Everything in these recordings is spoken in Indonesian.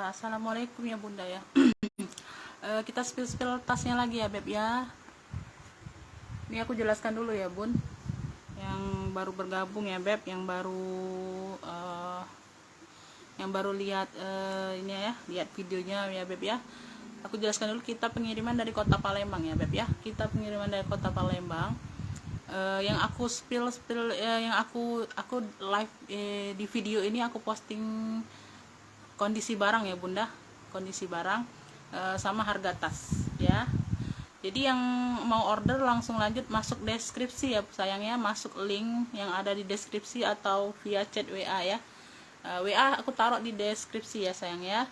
Assalamualaikum ya bunda ya. Kita spill tasnya lagi ya beb ya. Ini aku jelaskan dulu ya bun, yang baru bergabung ya beb, yang baru lihat ini ya, lihat videonya ya beb ya. Aku jelaskan dulu, kita pengiriman dari kota Palembang ya beb ya. Kita pengiriman dari kota Palembang. Yang aku spill yang aku live di video ini aku posting kondisi barang ya bunda, kondisi barang sama harga tas ya. Jadi yang mau order langsung lanjut masuk deskripsi ya sayangnya, masuk link yang ada di deskripsi atau via chat WA ya. WA aku taruh di deskripsi ya sayang ya.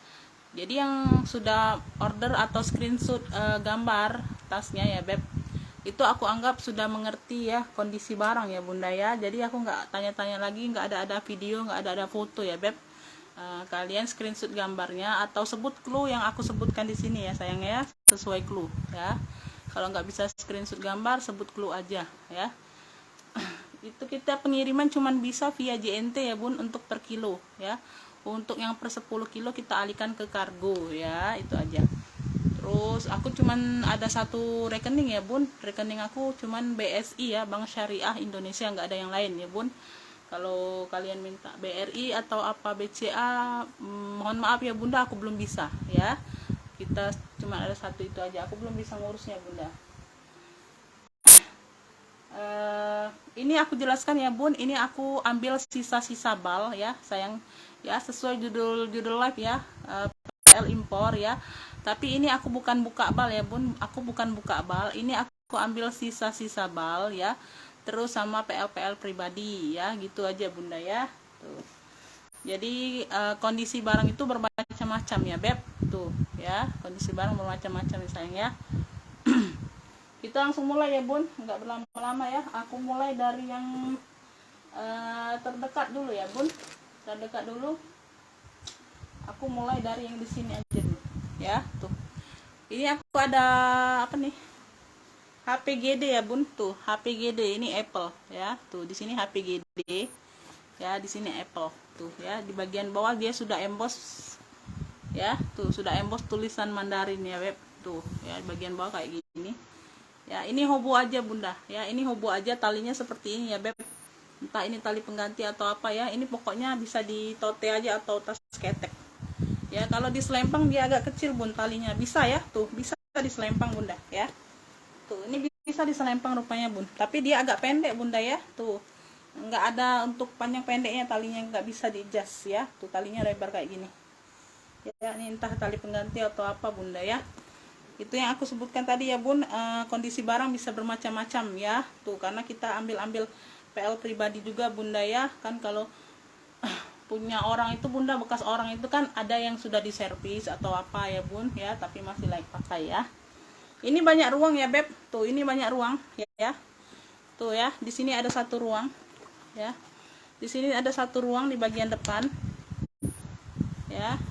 Jadi yang sudah order atau screenshot gambar tasnya ya beb, itu aku anggap sudah mengerti ya kondisi barang ya bunda ya. Jadi aku nggak tanya-tanya lagi, nggak ada video, nggak ada foto ya beb. Kalian screenshot gambarnya atau sebut clue yang aku sebutkan di sini ya sayang ya, sesuai clue ya. Kalau nggak bisa screenshot gambar, sebut clue aja ya. Itu kita pengiriman cuman bisa via JNT ya bun, untuk per kilo ya. Untuk yang per 10 kilo kita alihkan ke kargo ya, itu aja. Terus aku cuman ada satu rekening ya bun, rekening aku cuman BSI ya, Bank Syariah Indonesia, nggak ada yang lain ya bun. Kalau kalian minta BRI atau apa BCA, mohon maaf ya bunda, aku belum bisa ya. Kita cuma ada satu itu aja, aku belum bisa ngurusnya bunda. Ini aku jelaskan ya bun, ini aku ambil sisa-sisa bal ya sayang ya, sesuai judul live ya, PL impor ya. Tapi ini aku bukan buka bal ya bun, aku bukan buka bal, ini aku ambil sisa-sisa bal ya, terus sama PL pribadi ya, gitu aja bunda ya. Tuh. Jadi kondisi barang itu bermacam-macam ya beb, tuh ya, kondisi barang bermacam-macam ya sayang ya. Kita langsung mulai ya bun, nggak berlama-lama ya. Aku mulai dari yang terdekat dulu ya bun, terdekat dulu. Aku mulai dari yang di sini aja dulu ya. Tuh, ini aku ada apa nih, HPGD ya bun, tuh HPGD ini Apple ya. Tuh di sini HPGD ya, di sini Apple tuh ya. Di bagian bawah dia sudah emboss ya, tuh sudah emboss tulisan Mandarin ya web, tuh ya, di bagian bawah kayak gini ya. Ini hobo aja bunda ya, ini hobo aja, talinya seperti ini ya beb, entah ini tali pengganti atau apa ya. Ini pokoknya bisa di tote aja atau tas ketek ya. Kalau di selempang dia agak kecil bun talinya, bisa ya, tuh bisa di selempang bunda ya. Tuh ini bisa di selempang rupanya bun, tapi dia agak pendek bunda ya. Tuh nggak ada untuk panjang pendeknya talinya, nggak bisa di adjust ya. Tuh talinya lebar kayak gini ya. Ini entah tali pengganti atau apa bunda ya. Itu yang aku sebutkan tadi ya bun, kondisi barang bisa bermacam-macam ya. Tuh karena kita ambil PL pribadi juga bunda ya. Kan kalau punya orang itu bunda, bekas orang itu kan ada yang sudah diservis atau apa ya bun ya, tapi masih layak pakai ya. Ini banyak ruang ya beb, tuh ini banyak ruang ya. Tuh ya, di sini ada satu ruang ya. Di sini ada satu ruang di bagian depan ya.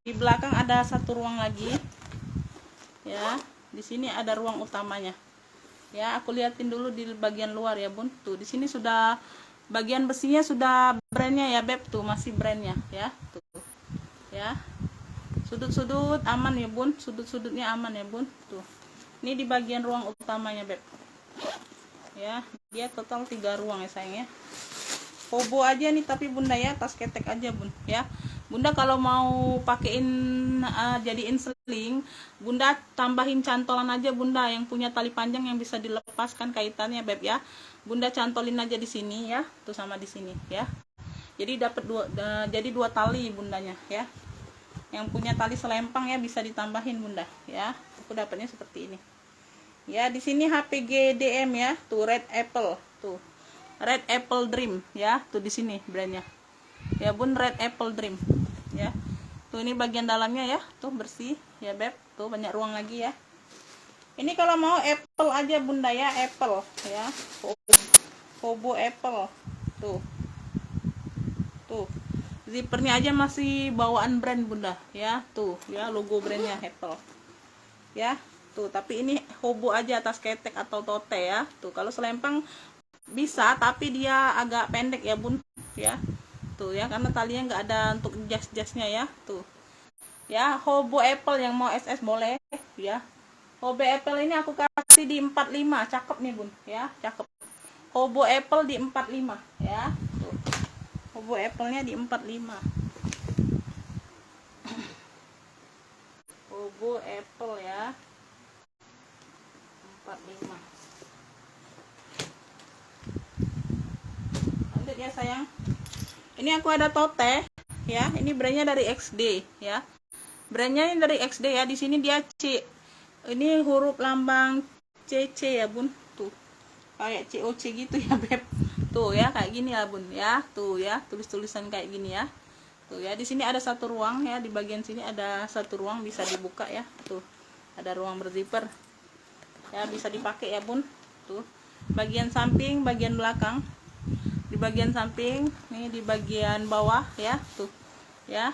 Di belakang ada satu ruang lagi ya. Di sini ada ruang utamanya ya. Aku liatin dulu di bagian luar ya bun, tuh di sini sudah bagian besinya sudah brandnya ya beb, tuh masih brandnya ya. Tuh ya, sudut-sudut aman ya bun, sudut-sudutnya aman ya bun. Tuh ini di bagian ruang utamanya beb ya. Dia total 3 ruang ya sayang ya. Hobo aja nih tapi bunda ya, tas ketek aja bun ya. Bunda kalau mau pakein jadiin seling, bunda tambahin cantolan aja bunda, yang punya tali panjang yang bisa dilepaskan kaitannya beb ya. Bunda cantolin aja di sini ya, tuh sama di sini ya. Jadi dapat dua tali bundanya ya. Yang punya tali selempang ya bisa ditambahin bunda ya. Aku dapatnya seperti ini ya. Di sini HPG DM ya, tuh Red Apple, tuh Red Apple Dream ya. Tuh di sini brandnya ya bun, Red Apple Dream ya. Tuh ini bagian dalamnya ya, tuh bersih ya beb. Tuh banyak ruang lagi ya. Ini kalau mau Apple aja bunda ya, Apple ya, hobo Apple. Tuh tuh zippernya aja masih bawaan brand bunda ya. Tuh ya, logo brandnya Apple ya. Tuh tapi ini hobo aja, tas ketek atau tote ya. Tuh kalau selempang bisa tapi dia agak pendek ya bun ya. Tuh ya, karena talinya nggak ada untuk jas-jasnya ya. Tuh ya. Hobo apple yang mau SS boleh ya. Hobo apple ini aku kasih di 45, cakep nih bun ya, cakep. Hobo apple di 45 ya. Tuh. Hobo apple-nya di 45. Hobo apple ya. 45. Lanjut ya sayang. Ini aku ada tote ya. Ini brandnya dari XD ya. Brandnya ini dari XD ya. Di sini dia C. Ini huruf lambang CC ya bun. Tuh. Kayak COC gitu ya beb. Tuh ya kayak gini ya bun ya. Tuh ya tulis-tulisan kayak gini ya. Tuh ya di sini ada satu ruang ya. Di bagian sini ada satu ruang bisa dibuka ya. Tuh ada ruang berzipper. Ya bisa dipakai ya bun. Tuh bagian samping, bagian belakang. Di bagian samping nih, di bagian bawah ya. Tuh ya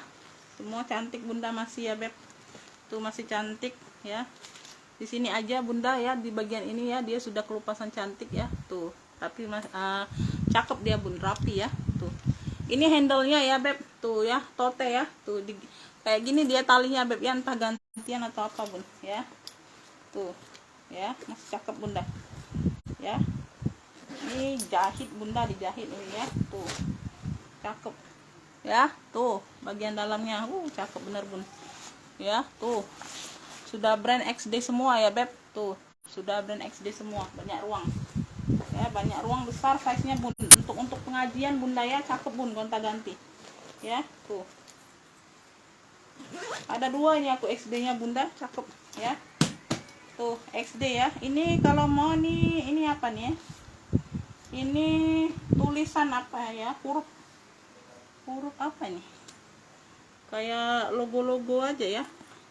semua cantik bunda masih ya beb. Tuh masih cantik ya. Di sini aja bunda ya, di bagian ini ya dia sudah kelupasan cantik ya. Tuh tapi cakep dia bun, rapi ya. Tuh ini handle-nya ya beb. Tuh ya tote ya. Tuh kayak gini dia talinya beb ya, entah gantian atau apa bun ya. Tuh ya masih cakep bunda ya. Ini jahit bunda, dijahit ini ya. Tuh cakep ya. Tuh bagian dalamnya cakep bener bun ya. Tuh sudah brand XD semua ya beb. Tuh sudah brand XD semua, banyak ruang ya, banyak ruang, besar size nya bun. Untuk pengajian bunda ya, cakep bun, gonta ganti ya. Tuh ada dua ini aku XD nya bunda, cakep ya. Tuh XD ya. Ini kalau mau nih, ini apa nih ya, ini tulisan apa ya, huruf apa nih, kayak logo-logo aja ya.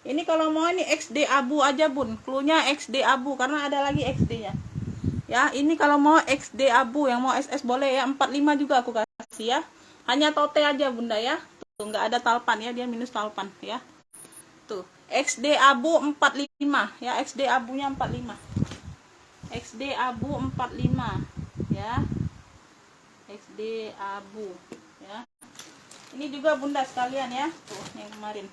Ini kalau mau ini XD abu aja bun, cluenya XD abu karena ada lagi XD nya ya. Ini kalau mau XD abu, yang mau SS boleh ya. 45 juga aku kasih ya, hanya tote aja bunda ya. Tuh nggak ada talpan ya, dia minus talpan ya. Tuh XD abu 45 ya, XD abunya 45, XD abu 45 ya, XD abu ya. Ini juga bunda sekalian ya. Tuh yang kemarin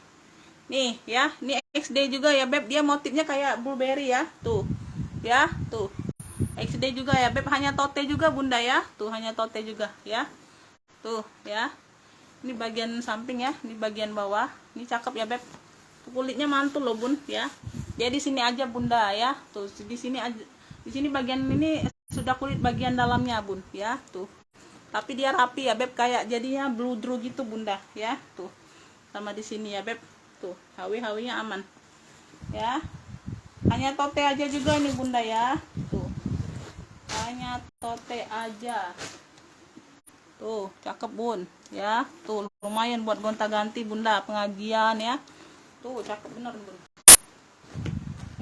nih ya, ini XD juga ya beb, dia motifnya kayak blueberry ya. Tuh ya. Tuh XD juga ya beb, hanya tote juga bunda ya. Tuh hanya tote juga ya. Tuh ya, ini bagian samping ya, ini bagian bawah, ini cakep ya beb. Tuh, kulitnya mantul loh bun ya. Dia di sini aja bunda ya. Tuh di sini aja, di sini bagian ini sudah kulit bagian dalamnya bun ya. Tuh tapi dia rapi ya beb, kayak jadinya blue drew gitu bunda ya. Tuh sama di sini ya beb. Tuh hawi-hawinya aman ya. Hanya tote aja juga ini bunda ya. Tuh hanya tote aja. Tuh cakep bun ya. Tuh lumayan buat gonta-ganti bunda, pengajian ya. Tuh cakep bener bun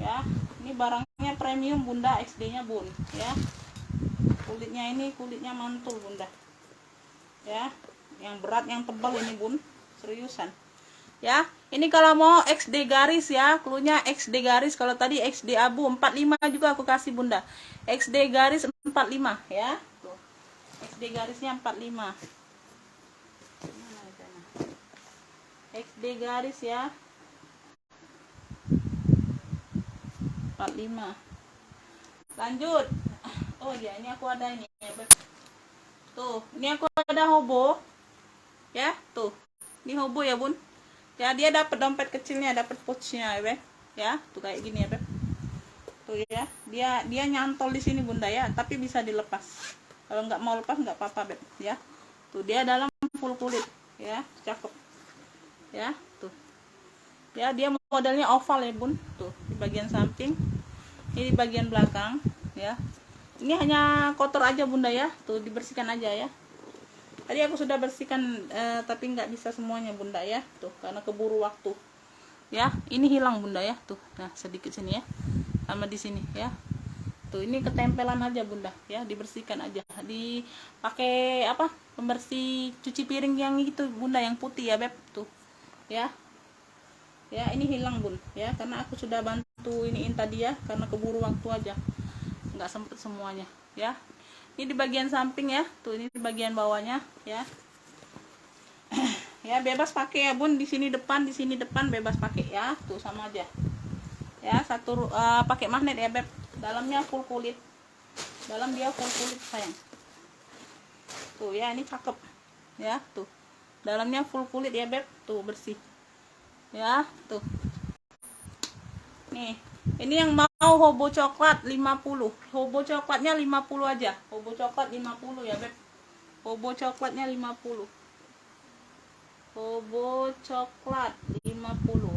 ya. Ini barangnya premium bunda, XD nya bun ya. Kulitnya ini kulitnya mantul bunda ya, yang berat yang tebal ini bun, seriusan ya. Ini kalau mau XD garis ya, cluenya XD garis. Kalau tadi XD abu 45 juga aku kasih bunda, XD garis 45 ya. Tuh XD garisnya 45, XD garis ya 45. Lanjut. Oh ya, ini aku ada ini ya beb. Tuh ini aku ada hobo ya. Tuh ini hobo ya bun ya, dia dapat dompet kecilnya, dapat pouchnya ya beb ya. Tuh kayak gini ya beb. Tuh ya, dia nyantol di sini bunda ya, tapi bisa dilepas. Kalau nggak mau lepas nggak apa-apa beb ya. Tuh dia dalam full kulit ya, cakep ya. Tuh ya, dia modelnya oval ya bun. Tuh di bagian samping, ini di bagian belakang ya. Ini hanya kotor aja bunda ya. Tuh dibersihkan aja ya. Tadi aku sudah bersihkan tapi nggak bisa semuanya bunda ya. Tuh karena keburu waktu ya. Ini hilang bunda ya. Tuh nah sedikit sini ya, sama di sini ya. Tuh ini ketempelan aja bunda ya, dibersihkan aja. Dipakai apa, pembersih cuci piring yang itu bunda, yang putih ya beb. Tuh ya ya, ini hilang bun ya, karena aku sudah bantu iniin tadi ya, karena keburu waktu aja, nggak sempet semuanya ya. Ini di bagian samping ya. Tuh ini di bagian bawahnya ya. ya, bebas pakai ya bun, di sini depan bebas pakai ya, tuh sama aja ya. Satu pakai magnet ya beb, dalamnya full kulit, dalam dia full kulit sayang. Tuh ya, ini cakep ya, tuh dalamnya full kulit ya beb, tuh bersih ya. Tuh nih, ini yang mau hobo coklat 50, hobo coklatnya 50 aja, hobo coklat 50 ya beb, hobo coklatnya 50, hobo coklat 50.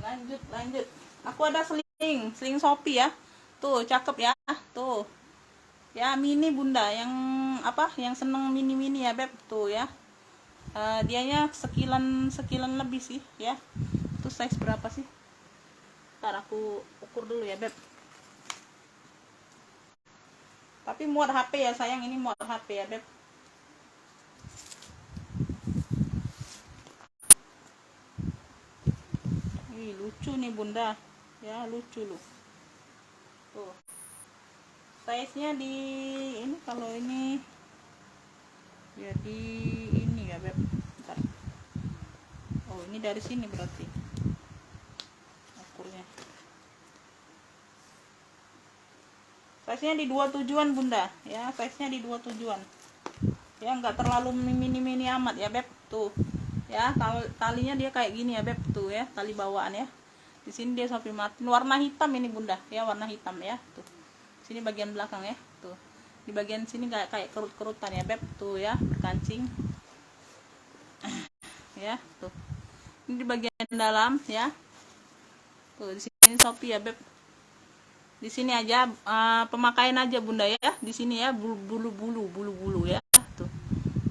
Lanjut, aku ada seling Shopee ya, tuh cakep ya, tuh ya, mini bunda, yang apa, yang seneng mini ya beb, tuh ya. Dianya sekilan lebih sih ya. Itu size berapa sih, ntar aku ukur dulu ya beb. Tapi muat HP ya sayang, ini muat HP ya beb. Ih, lucu nih bunda ya, lucu loh. Tuh size nya di ini, kalau ini ya di ini ya beb. Bentar. Oh, ini dari sini berarti ukurnya. Size nya di 27an bunda ya, size nya di 27an ya, nggak terlalu mini amat ya beb. Tuh ya, talinya dia kayak gini ya beb, tuh ya, tali bawaan ya. Di sini dia Shopee Martin warna hitam ini bunda ya, warna hitam ya. Tuh sini bagian belakang ya, tuh di bagian sini kayak kerut-kerutan ya beb, tuh ya, berkancing ya. Tuh ini di bagian dalam ya, tuh di sini Shopee ya beb. Di sini aja pemakaian aja bunda ya, di sini ya, bulu-bulu ya. Tuh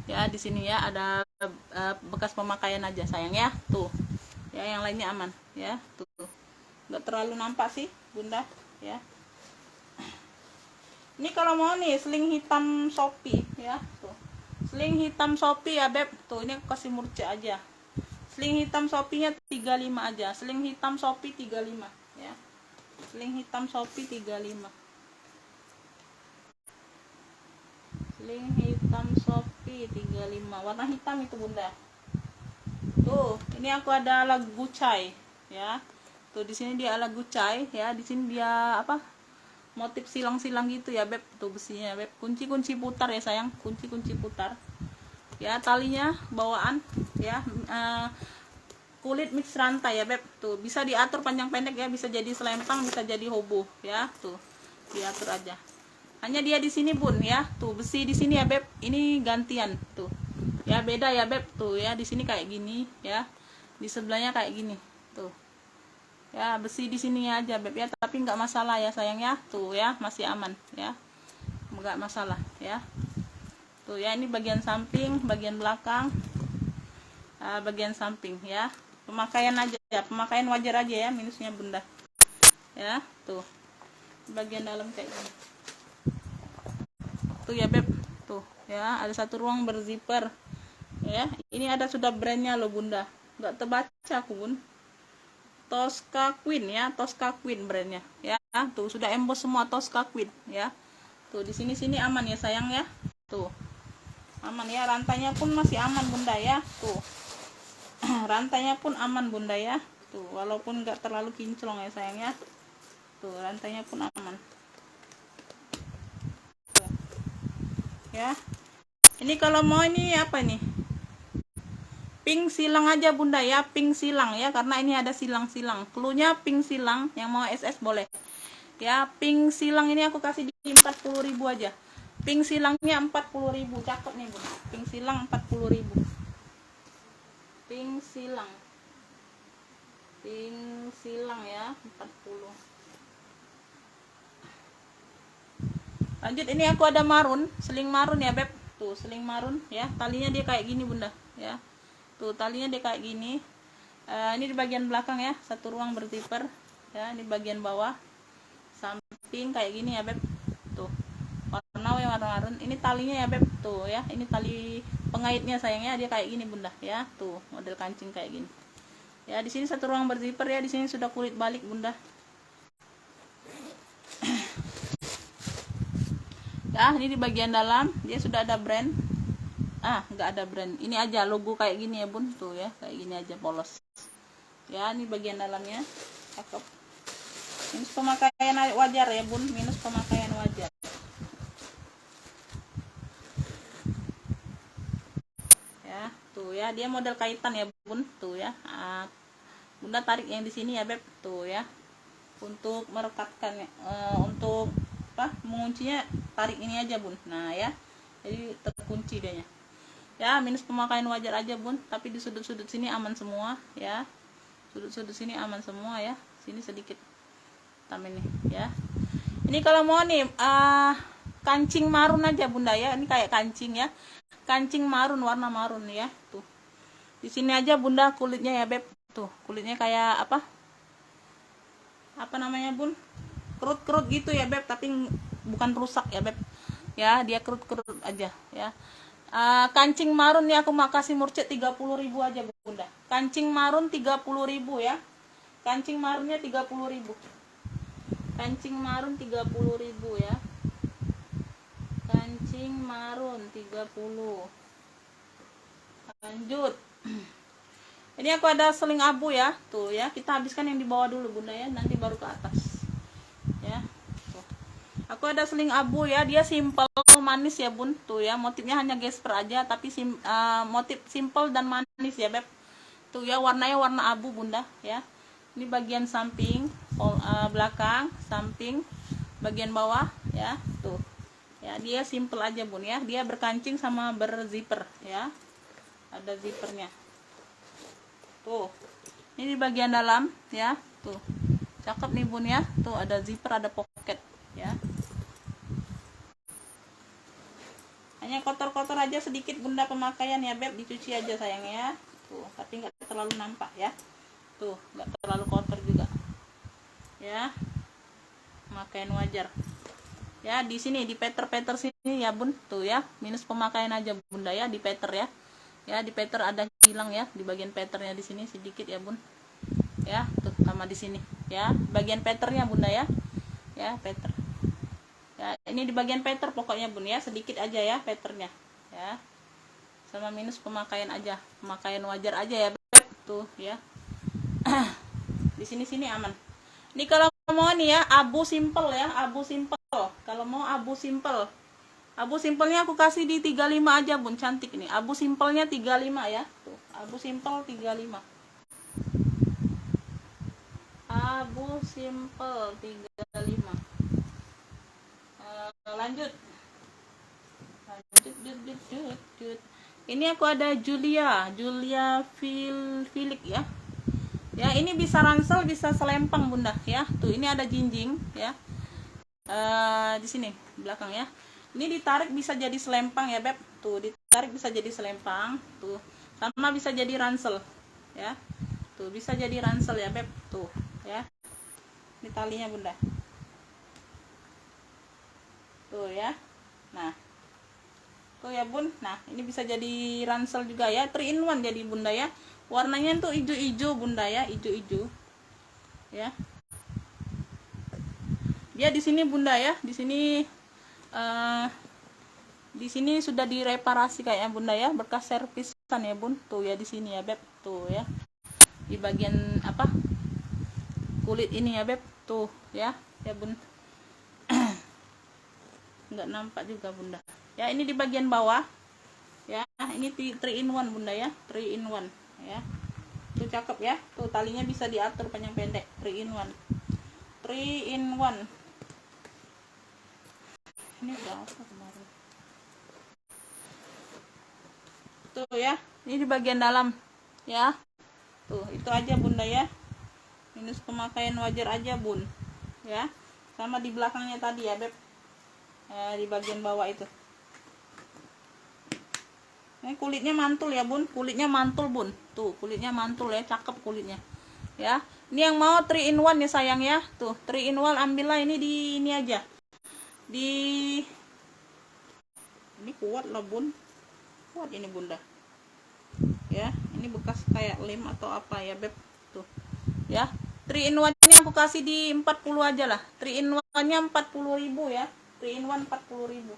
ya, di sini ya ada bekas pemakaian aja sayang ya. Tuh ya, yang lainnya aman ya. Tuh nggak terlalu nampak sih bunda ya. Ini kalau mau nih seling hitam Shopee ya, tuh seling hitam Shopee ya beb, tuh ini aku kasih murce aja. Seling hitam Shopee nya 35 aja, seling hitam Shopee 35 ya, seling hitam Shopee 35, seling hitam Shopee 35 warna hitam itu bunda. Tuh ini aku ada ala gucai ya, tuh di sini dia ala gucai ya, di sini dia apa, motif silang-silang gitu ya beb, tuh besinya beb, kunci putar ya sayang, kunci putar ya. Talinya bawaan ya, kulit mix rantai ya beb, tuh bisa diatur panjang pendek ya, bisa jadi selempang, bisa jadi hobo ya. Tuh diatur aja, hanya dia di sini bun ya, tuh besi di sini ya beb, ini gantian tuh ya, beda ya beb. Tuh ya, di sini kayak gini ya, di sebelahnya kayak gini tuh ya, besi di sini aja beb ya, tapi nggak masalah ya sayang ya. Tuh ya, masih aman ya, nggak masalah ya. Tuh ya, ini bagian samping, bagian belakang, bagian samping ya. Pemakaian aja ya, pemakaian wajar aja ya, minusnya bunda ya. Tuh bagian dalam kayak gini tuh ya beb. Tuh ya, ada satu ruang berzipper ya. Ini ada sudah brandnya loh bunda, nggak terbaca aku bun. Tosca Queen ya, Tosca Queen brandnya ya. Tuh sudah emboss semua Tosca Queen ya. Tuh di sini aman ya sayang ya. Tuh aman ya, rantainya pun masih aman bunda ya. Tuh rantainya pun aman bunda ya. Tuh walaupun nggak terlalu kinclong ya sayang ya. Tuh rantainya pun aman ya. Ini kalau mau ini apa nih, pink silang aja bunda ya, pink silang ya, karena ini ada silang-silang, cluenya pink silang. Yang mau SS boleh ya, pink silang ini aku kasih di 40.000 aja, pink silangnya 40.000, cakep nih bunda, pink silang 40.000, pink silang ya 40. Lanjut, ini aku ada marun, seling marun ya beb, tuh seling marun ya, talinya dia kayak gini bunda ya. Tuh talinya dia kayak gini. Ini di bagian belakang ya, satu ruang berzipper ya. Ini bagian bawah samping kayak gini ya beb. Tuh warna marun. Ini talinya ya beb, tuh ya, ini tali pengaitnya sayangnya, dia kayak gini bunda ya. Tuh model kancing kayak gini ya. Di sini satu ruang berzipper ya, di sini sudah kulit balik bunda. Ya, ini di bagian dalam dia sudah ada brand. Nggak ada brand, ini aja logo kayak gini ya bun, tuh ya, kayak gini aja polos ya. Ini bagian dalamnya cakep. Minus pemakaian wajar ya bun, minus pemakaian wajar ya. Tuh ya, dia model kaitan ya bun, tuh ya. Bunda tarik yang di sini ya beb, tuh ya, untuk merekatkan untuk menguncinya tarik ini aja bun. Nah ya, jadi terkunci dia ya. Minus pemakaian wajar aja bun, tapi di sudut-sudut sini aman semua ya, sudut-sudut sini aman semua ya. Sini sedikit hitam ini ya. Ini kalau mau nih kancing marun aja bunda ya, ini kayak kancing ya, kancing marun, warna marun ya. Tuh di sini aja bunda kulitnya ya beb, tuh kulitnya kayak apa namanya bun, kerut-kerut gitu ya beb, tapi bukan rusak ya beb ya, dia kerut-kerut aja ya. Kancing marun nih aku makasih murcet 30.000 aja bunda. Kancing marun 30.000 ya, kancing marunnya 30.000, kancing marun 30.000 ya, kancing marun 30. Lanjut. Ini aku ada seling abu ya, tuh ya, kita habiskan yang di bawah dulu bunda ya, nanti baru ke atas ya. Tuh. Aku ada seling abu ya, dia simple manis ya bun, tuh ya, motifnya hanya gesper aja, tapi motif simple dan manis ya beb. Tuh ya, warnanya warna abu bunda ya. Ini bagian samping, belakang, samping, bagian bawah ya, tuh ya, dia simple aja bun ya, dia berkancing sama berzipper ya, ada zippernya. Tuh, ini di bagian dalam ya, tuh cakep nih bun ya, tuh ada zipper, ada pocket ya. Hanya kotor-kotor aja sedikit bunda pemakaian ya beb, dicuci aja sayang ya. Tuh, tapi nggak terlalu nampak ya, tuh nggak terlalu kotor juga ya, pemakaian wajar ya. Di sini di peter sini ya bun, tuh ya, minus pemakaian aja bunda ya, di peter ya. Ya, di peter ada hilang ya, di bagian peternya di sini sedikit ya bun ya, tuh sama di sini ya, bagian peternya bunda ya, ya peter ya. Ini di bagian peter pokoknya bun ya, sedikit aja ya peternya ya, sama minus pemakaian aja, pemakaian wajar aja ya beb, tuh ya. Di sini aman. Ini kalau mau nih ya, abu simple ya, abu simple. Kalau mau abu simple, abu simpelnya aku kasih di 35 aja bun, cantik nih. Abu simpelnya 35 ya. Tuh, abu simpel 35. Abu simpel 35. Lanjut. Ini aku ada Julia Filik ya. Ya, ini bisa ransel, bisa selempang bunda ya. Tuh, ini ada jinjing ya. Di sini belakang ya. Ini ditarik bisa jadi selempang ya beb, tuh ditarik bisa jadi selempang, tuh sama bisa jadi ransel ya, tuh bisa jadi ransel ya beb, tuh ya, ini talinya bunda, tuh ya. Nah tuh ya bun, nah ini bisa jadi ransel juga ya, 3 in 1 jadi bunda ya. Warnanya tuh hijau-hijau bunda ya, hijau-hijau ya. Dia di sini bunda ya, di sini sudah direparasi kayaknya bunda ya, bekas servisan ya bun, tuh ya di sini ya beb, tuh ya, di bagian kulit ini ya beb, tuh ya bun. Nggak nampak juga bunda ya, ini di bagian bawah ya, ini 3 in 1 bunda ya, 3 in 1 ya, tuh cakep ya, tuh talinya bisa diatur panjang pendek, 3 in 1, 3 in 1. Ini udah apa kemarin tuh ya, ini di bagian dalam ya, tuh itu aja bunda ya, minus pemakaian wajar aja bun ya, sama di belakangnya tadi ya beb, di bagian bawah itu. Ini kulitnya mantul ya bun, kulitnya mantul bun, tuh kulitnya mantul ya, cakep kulitnya ya. Ini yang mau 3 in 1 ya sayang ya, tuh 3 in 1 ambillah ini di ini aja, ini kuat lah bun, kuat ini bunda ya. Ini bekas kayak lem atau apa ya beb, tuh ya. 3 in 1 nya aku kasih di 40 aja lah, 3 in 1 nya 40.000 ya, 3 in 1 40.000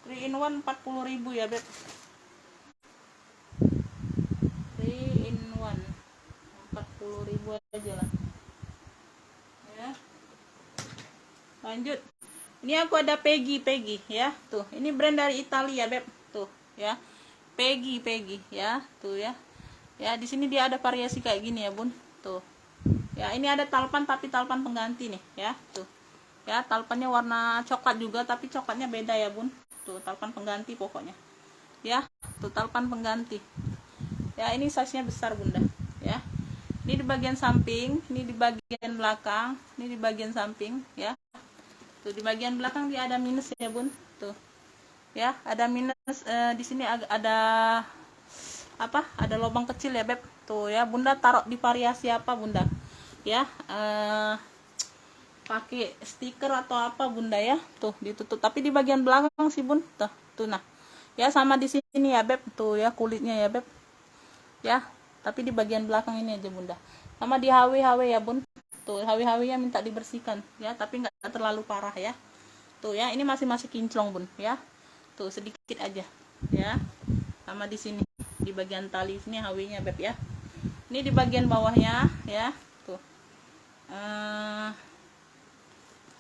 3 in 1 40.000 ya beb. 3 in 1 40.000 aja lah ya. Lanjut, ini aku ada Peggy ya, tuh ini brand dari Italia beb, tuh ya, Peggy ya, tuh ya. Ya di sini dia ada variasi kayak gini ya bun, tuh ya. Ini ada talpan tapi talpan pengganti nih ya, tuh ya. Talpannya warna coklat juga tapi coklatnya beda ya bun, tuh talpan pengganti pokoknya ya, tuh talpan pengganti ya. Ini size nya besar bunda ya. Ini di bagian samping, ini di bagian belakang, ini di bagian samping ya. Tuh di bagian belakang dia ada minus ya bun, tuh ya, ada minus. Di sini ada apa, ada lubang kecil ya beb, tuh ya. Bunda taruh di variasi apa bunda ya, pakai stiker atau apa bunda ya, tuh ditutup tapi di bagian belakang sih bun, tuh nah ya. Sama di sini ya beb, tuh ya kulitnya ya beb ya, tapi di bagian belakang ini aja bunda. Sama di HW ya bun, tuh HW nya minta dibersihkan ya, tapi nggak terlalu parah ya, tuh ya. Ini masih kinclong bun ya, tuh sedikit aja ya. Sama di sini di bagian tali sini HW nya beb ya. Ini di bagian bawahnya ya, tuh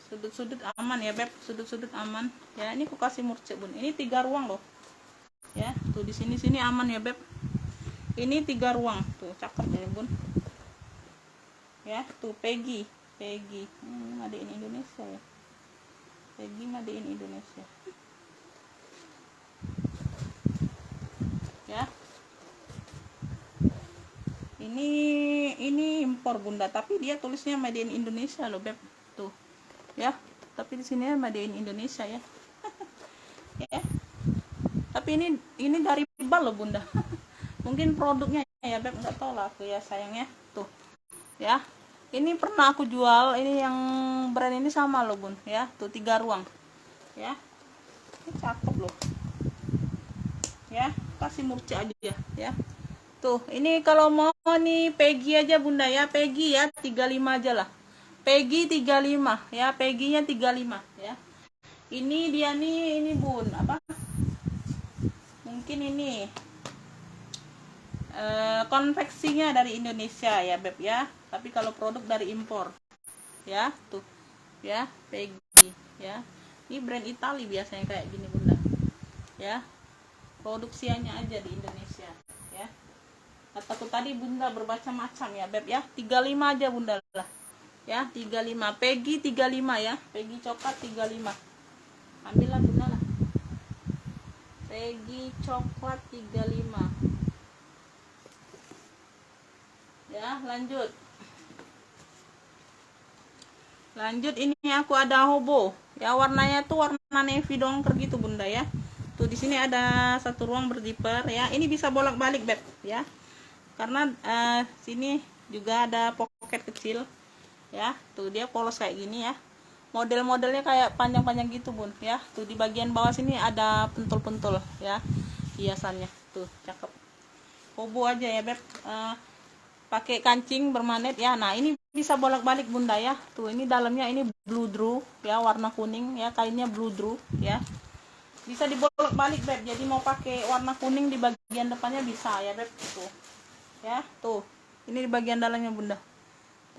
sudut-sudut aman ya beb, sudut-sudut aman ya. Ini aku kasih murce bun, ini 3 ruang loh ya, tuh di sini aman ya beb. Ini 3 ruang, tuh cakep ya bun ya. Tuh Peggy made in Indonesia ya, Peggy made in Indonesia ya. Ini impor bunda, tapi dia tulisnya made in Indonesia loh beb, tuh ya. Tapi di sini made in Indonesia ya ya. Tapi ini dari Bal loh bunda mungkin produknya ya beb, nggak tahu lah aku ya sayangnya, tuh ya. Ini pernah aku jual, ini yang brand ini sama loh bun ya, tuh 3 ruang ya. Ini cakep loh ya, kasih murci aja ya. Tuh ini kalau mau nih Peggy aja bunda ya, Peggy ya 35 aja lah, Peggy 35 ya, Peggy nya 35 ya. Ini dia nih, ini bun apa, mungkin ini konveksinya dari Indonesia ya beb ya, tapi kalau produk dari impor ya, tuh ya Peggy ya. Ini brand Itali biasanya kayak gini bunda ya, produksiannya aja di Indonesia ya. Kataku tadi bunda bermacam-macam ya beb ya, 35 aja bunda lah ya, 35 Peggy 35 ya, Peggy coklat 35, ambillah bunda lah, Peggy coklat 35 ya. Lanjut ini aku ada hobo ya, warnanya tuh warna navy dongker gitu bunda ya. Tuh di sini ada 1 ruang berzipper ya. Ini bisa bolak-balik beb ya, karena sini juga ada pocket kecil ya. Tuh dia polos kayak gini ya, model-modelnya kayak panjang-panjang gitu bun ya. Tuh di bagian bawah sini ada pentul-pentul ya hiasannya, tuh cakep. Hobo aja ya beb, pakai kancing bermagnet ya. Nah ini bisa bolak-balik bunda ya, tuh ini dalamnya ini blue drew ya, warna kuning ya, kainnya blue drew ya. Bisa dibolak-balik beb, jadi mau pakai warna kuning di bagian depannya bisa ya beb, tuh ya. Tuh ini di bagian dalamnya bunda,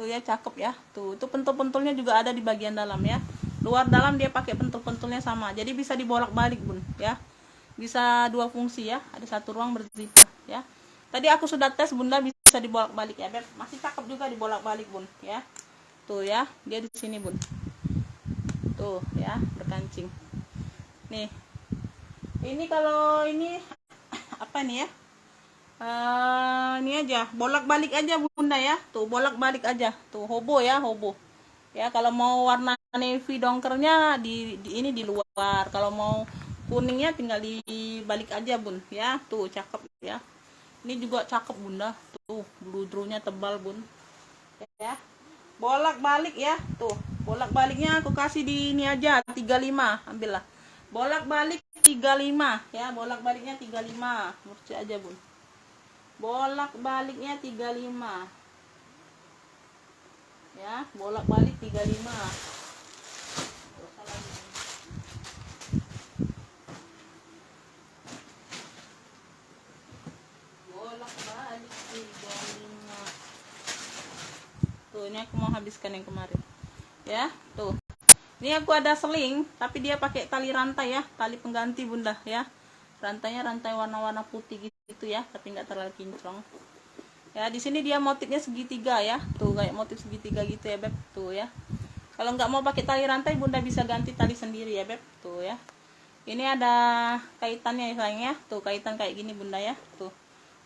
tuh ya cakep ya. Tuh itu pentul-pentulnya juga ada di bagian dalam ya, luar dalam dia pakai pentul-pentulnya sama, jadi bisa dibolak-balik bun ya. Bisa 2 fungsi ya, ada 1 ruang berzipper ya. Tadi aku sudah tes bunda, bisa dibolak-balik ya beb, masih cakep juga dibolak-balik bun ya. Tuh ya, dia di sini bun, tuh ya berkancing nih. Ini kalau ini apa nih ya, ini aja bolak-balik aja bunda ya, tuh bolak-balik aja, tuh hobo ya, hobo ya. Kalau mau warna navy dongkernya ini di luar, kalau mau kuningnya tinggal dibalik aja bun ya. Tuh cakep ya, ini juga cakep bunda, tuh blue drew-nya tebal bun ya. Bolak-balik ya, tuh bolak-baliknya aku kasih di ini aja 35, ambillah bolak-balik 35 ya, bolak-baliknya 35 murci aja bun, bolak-baliknya 35 ya, bolak-balik 35. Tuh, ini aku mau habiskan yang kemarin. Ya, tuh. Ini aku ada seling, tapi dia pakai tali rantai ya, tali pengganti bunda ya. Rantainya rantai warna-warna putih gitu ya, tapi nggak terlalu kinclong. Ya, di sini dia motifnya segitiga ya, tuh kayak motif segitiga gitu ya beb, tuh ya. Kalau nggak mau pakai tali rantai, bunda bisa ganti tali sendiri ya beb, tuh ya. Ini ada kaitannya ya sayang ya, tuh kaitan kayak gini bunda ya, tuh.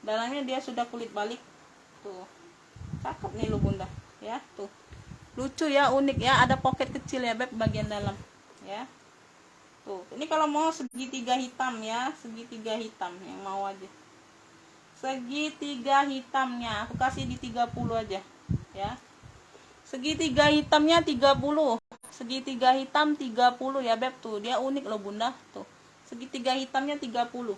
Dalamnya dia sudah kulit balik, tuh. Cakep nih lo bunda, ya tuh. Lucu ya, unik ya, ada pocket kecil ya beb bagian dalam ya. Tuh, ini kalau mau segitiga hitam ya, segitiga hitam yang mau aja. Segitiga hitamnya aku kasih di 30 aja ya. Segitiga hitamnya 30. Segitiga hitam 30 ya beb, tuh dia unik loh bunda, tuh. Segitiga hitamnya 30.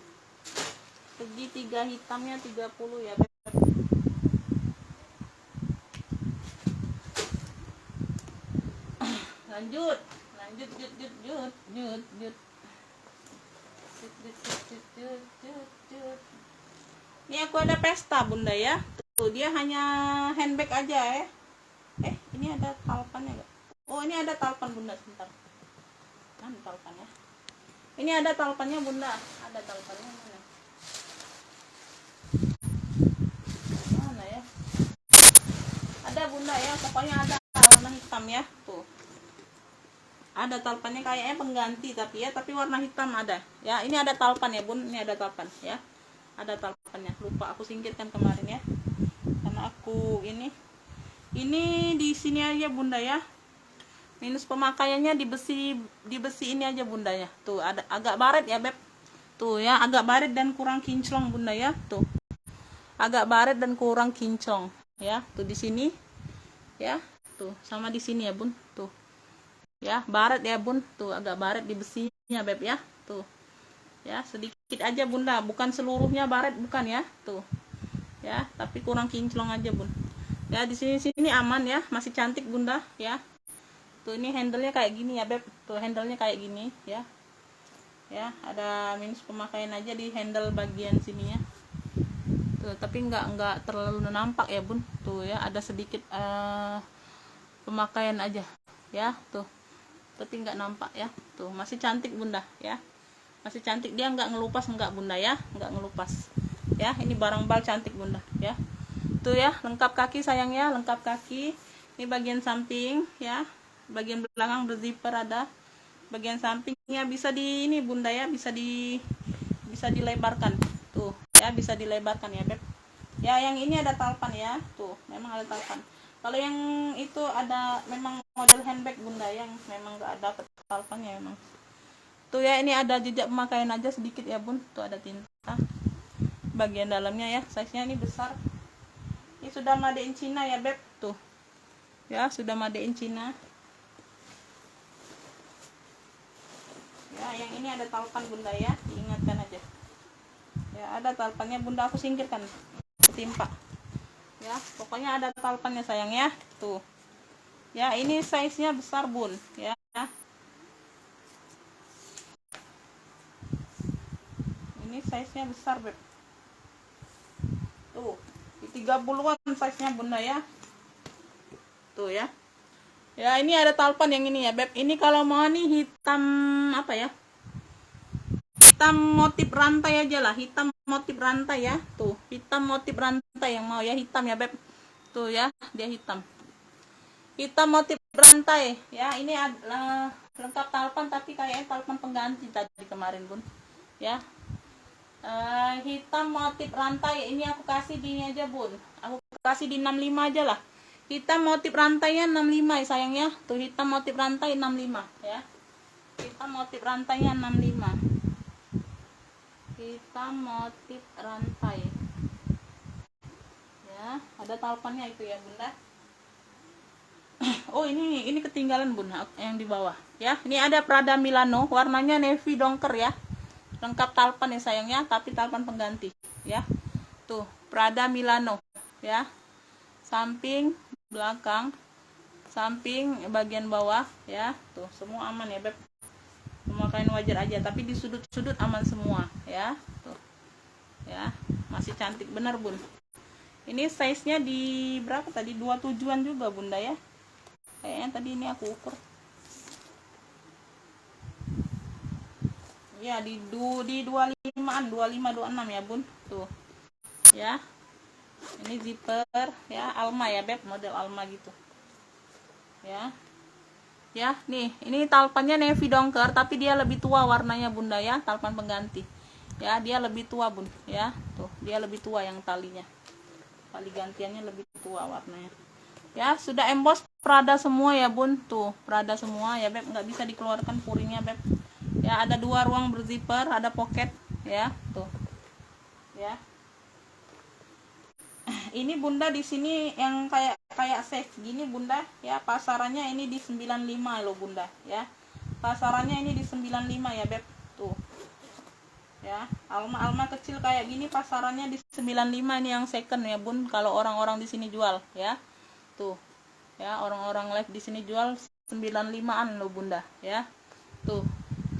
Segitiga hitamnya 30 ya beb. Lanjut ini aku ada pesta bunda ya, tuh dia hanya handbag aja ya. Ini ada talpannya gak? Oh, ini ada talpan bunda, sebentar. Mana talpannya? Ini ada talpannya bunda, ada talpannya mana? Mana ya? Ada bunda ya, pokoknya ada warna hitam ya, tuh. Ada talpannya kayaknya pengganti tapi warna hitam ada ya. Ini ada talpan ya bun, ini ada talpan ya, ada talpannya, lupa aku singkirkan kemarin ya, karena aku ini di sini aja bunda ya, minus pemakaiannya di besi ini aja bunda ya, tuh ada agak baret ya beb, tuh ya agak baret dan kurang kinclong bunda ya, tuh agak baret dan kurang kinclong ya, tuh di sini ya, tuh sama di sini ya bun, tuh ya baret ya bun, tuh agak baret di besinya beb ya, tuh ya sedikit aja bunda, bukan seluruhnya baret bukan ya, tuh ya tapi kurang kinclong aja bun ya. Di sini aman ya, masih cantik bunda ya. Tuh ini handle-nya kayak gini ya beb, tuh handle-nya kayak gini ya, ya ada minus pemakaian aja di handle bagian sininya tuh, tapi nggak terlalu nampak ya bun, tuh ya ada sedikit pemakaian aja ya, tuh tapi nggak nampak ya, tuh masih cantik bunda ya, masih cantik, dia nggak ngelupas, nggak bunda ya, nggak ngelupas ya. Ini barang bal cantik bunda ya, tuh ya lengkap kaki sayangnya, lengkap kaki. Ini bagian samping ya, bagian belakang berzipper ada, bagian sampingnya bisa di ini bunda ya, bisa dilebarkan tuh ya, bisa dilebarkan ya beb ya. Yang ini ada talpan ya, tuh memang ada talpan. Kalau yang itu ada memang model handbag bunda, yang memang nggak ada talpannya memang. Tuh ya ini ada jejak pemakaian aja sedikit ya bun, tuh ada tinta bagian dalamnya ya, size nya ini besar. Ini sudah made in China ya beb, tuh ya sudah made in China ya. Yang ini ada talpan bunda ya, diingatkan aja ya, ada talpannya bunda, aku singkirkan ketimpa ya, pokoknya ada talpannya sayang ya, tuh ya. Ini size nya besar bun ya, ini size nya besar beb, tuh di 30-an size nya bunda ya, tuh ya. Ya ini ada talpan yang ini ya beb, ini kalau mau nih hitam apa ya, hitam motif rantai aja lah, hitam motif rantai ya, tuh hitam motif rantai yang mau ya, hitam ya beb, tuh ya dia hitam motif rantai ya. Ini lengkap talpan tapi kayaknya talpan pengganti tadi kemarin bun ya. Hitam motif rantai ini aku kasih di ini aja bun, aku kasih di 65 aja lah. Hitam motif rantainya 65 ya sayangnya, tuh hitam motif rantai 65 ya, hitam motif rantainya 65, hitam motif rantai ya, ada talpannya itu ya bunda. Oh ini ketinggalan bun yang di bawah ya. Ini ada Prada Milano, warnanya navy dongker ya, lengkap talpan ya sayangnya, tapi talpan pengganti ya. Tuh Prada Milano ya, samping belakang samping bagian bawah ya, tuh semua aman ya beb, pemakaian wajar aja, tapi di sudut-sudut aman semua ya, tuh ya masih cantik bener bun. Ini size nya di berapa tadi, 27an juga bunda ya, kayaknya tadi ini aku ukur ya, di 25an, 25 26 ya bun. Tuh ya, ini zipper ya, Alma ya beb, model Alma gitu ya. Ya nih, ini talpannya navy dongker, tapi dia lebih tua warnanya bunda ya, talpan pengganti ya, dia lebih tua bun ya. Tuh dia lebih tua, yang tali gantiannya lebih tua warnanya ya. Sudah emboss Prada semua ya bun, tuh Prada semua ya beb, nggak bisa dikeluarkan puringnya beb ya. Ada 2 ruang berzipper, ada pocket ya. Tuh ya, ini bunda di sini yang kayak safe gini bunda ya, pasarannya ini di 95 loh bunda ya, pasarannya ini di 95 ya beb. Tuh ya, Alma kecil kayak gini pasarannya di 95, ini yang second ya bun, kalau orang-orang di sini jual ya. Tuh ya, orang-orang live di sini jual 95an loh bunda ya. Tuh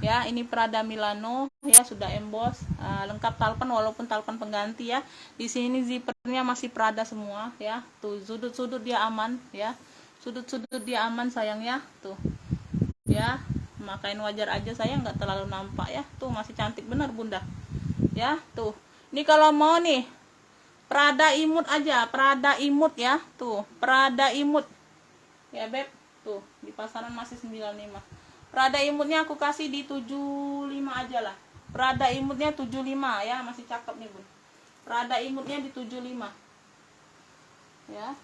ya, ini Prada Milano ya, sudah emboss, lengkap talpan walaupun talpan pengganti ya. Di sini zippernya masih Prada semua ya. Tuh sudut-sudut dia aman ya, sudut-sudut dia aman sayangnya. Tuh ya, makain wajar aja sayang, nggak terlalu nampak ya. Tuh masih cantik bener bunda ya. Tuh ini kalau mau nih Prada imut aja, Prada imut ya. Tuh Prada imut ya beb. Tuh di pasaran masih 95. Prada imutnya aku kasih di 75 aja lah. Prada imutnya 75 ya, masih cakep nih bun. Prada imutnya di 75 ya,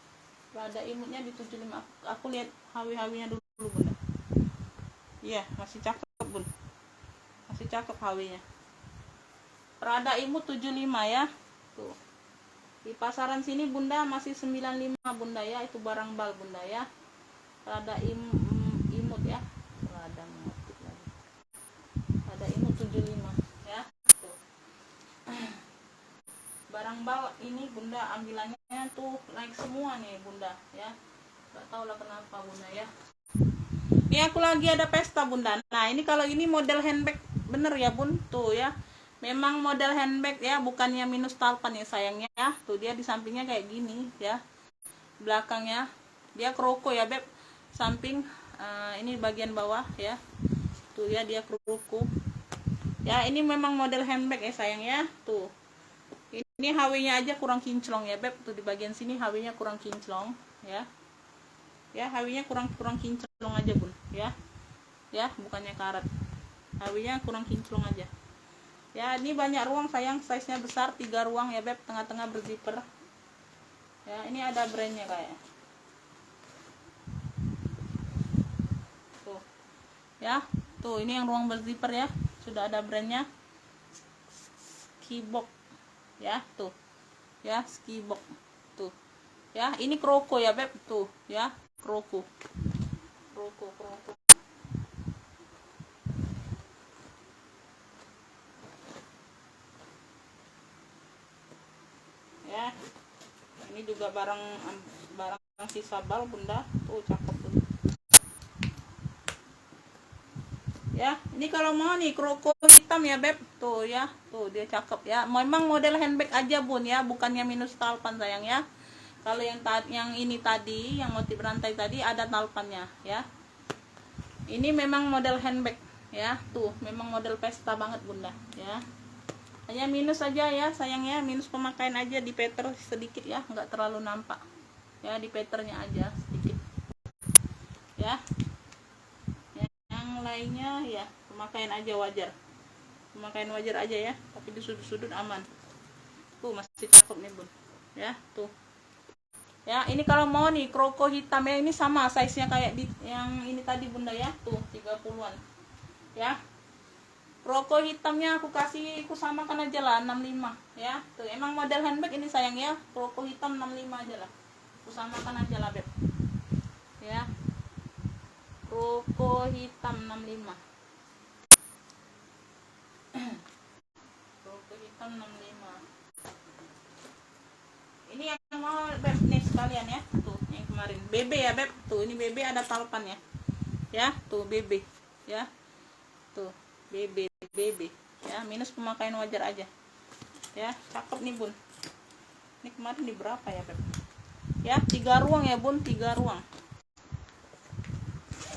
Prada imutnya di 75. Aku lihat hawi-hawinya dulu bunda. Iya masih cakep bun, masih cakep hawinya. Prada imut 75 ya. Tuh di pasaran sini bunda masih 95 bunda ya, itu barang bal bunda ya. Prada imut ya, Prada motif lagi, Prada imut 75 ya. Tuh barang bal ini bunda, ambilannya tuh naik semua nih bunda ya, nggak tahu lah kenapa bunda ya. Ini aku lagi ada pesta bunda. Nah ini kalau ini model handbag bener ya bun. Tuh ya, memang model handbag ya, bukannya minus talpan ya sayangnya ya. Tuh dia di sampingnya kayak gini ya, belakangnya dia kroko ya beb, samping ini bagian bawah ya. Tuh ya, dia kroko ya. Ini memang model handbag ya sayang ya. Tuh ini hawinya aja kurang kinclong ya beb. Tuh di bagian sini hawinya kurang kinclong ya. Ya hawinya kurang kinclong aja bun ya. Ya bukannya karat, hawinya kurang kinclong aja ya. Ini banyak ruang sayang, size nya besar, 3 ruang ya beb, tengah-tengah berzipper ya. Ini ada brandnya kayak tuh ya. Tuh ini yang ruang berzipper ya, sudah ada brandnya, Skibox ya. Tuh ya, Skibox tuh ya. Ini kroko ya beb. Tuh ya, kroko ya. Ini juga barang sisa bal bunda. Tuh cakep tuh ya. Ini kalau mau nih kroko hitam ya beb. Tuh ya, tuh dia cakep ya. Memang model handbag aja bun ya, bukannya minus talpan sayang ya. Kalau yang ini tadi, yang motif rantai tadi ada talpannya ya. Ini memang model handbag ya. Tuh memang model pesta banget bunda ya. Hanya minus aja ya sayangnya, minus pemakaian aja, di peter sedikit ya, nggak terlalu nampak ya, di peternya aja sedikit ya. Yang lainnya ya pemakaian aja wajar, pemakaian wajar aja ya, tapi di sudut-sudut aman. Tuh masih cakep nih bun ya. Tuh ya, ini kalau mau nih kroko hitam ya, ini sama size nya kayak di yang ini tadi bunda ya. Tuh 30-an ya. Kroko hitamnya aku samakan aja lah 65 ya. Tuh emang model handbag ini sayang ya, kroko hitam 65 aja lah, aku samakan aja lah beb ya. Kroko hitam 65, kroko hitam 65. Ini yang mau beb nih sekalian ya. Tuh yang kemarin BB ya beb. Tuh ini BB ada talpan ya. Tuh BB ya. Tuh BB ya, minus pemakaian wajar aja ya. Cakep nih bun Ini kemarin di berapa ya Beb? Ya 3 ruang ya bun, 3 ruang.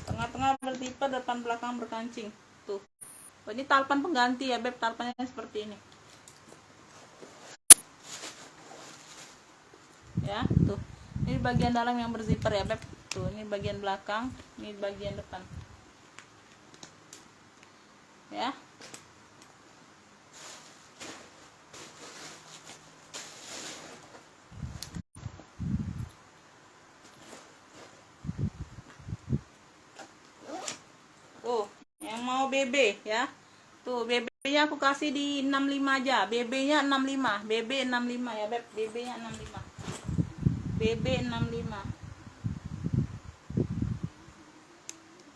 Tengah-tengah bertipe, depan belakang berkancing. Tuh. Oh, ini talpan pengganti ya Beb, talpannya seperti ini. Ya, tuh. Ini bagian dalam yang berzipper ya Beb. Tuh, ini bagian belakang, ini bagian depan. Ya. Tuh, yang mau BB ya. Tuh, BB-nya aku kasih di 65 aja. BB-nya 65, BB 65 ya Beb. BB-nya 65. BB 65.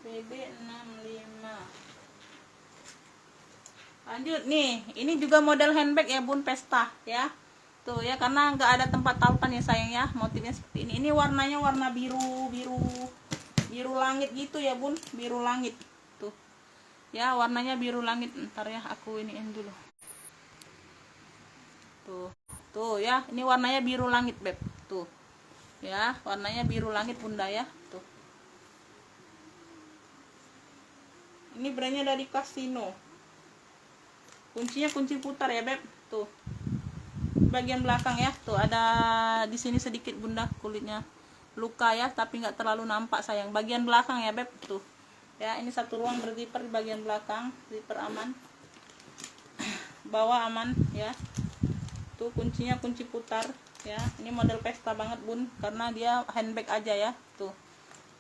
BB 65. Lanjut nih, ini juga model handbag ya bun, pesta ya. Tuh ya, karena nggak ada tempat talpan ya sayang ya, motifnya seperti ini. Ini warnanya warna biru langit gitu ya bun, biru langit. Tuh ya, warnanya biru langit. Ntar ya, aku iniin dulu. Tuh ya, ini warnanya biru langit Beb. Tuh ya, warnanya biru langit bunda ya. Tuh, ini brandnya dari Casino. Kuncinya kunci putar ya Beb. Tuh, bagian belakang ya. Tuh, ada di sini sedikit bunda kulitnya luka ya, tapi nggak terlalu nampak sayang. Bagian belakang ya Beb. Tuh ya, ini satu ruang berzipper di bagian belakang, zipper aman, bawah aman ya. Tuh, kuncinya kunci putar ya. Ini model pesta banget bun, karena dia handbag aja ya. Tuh,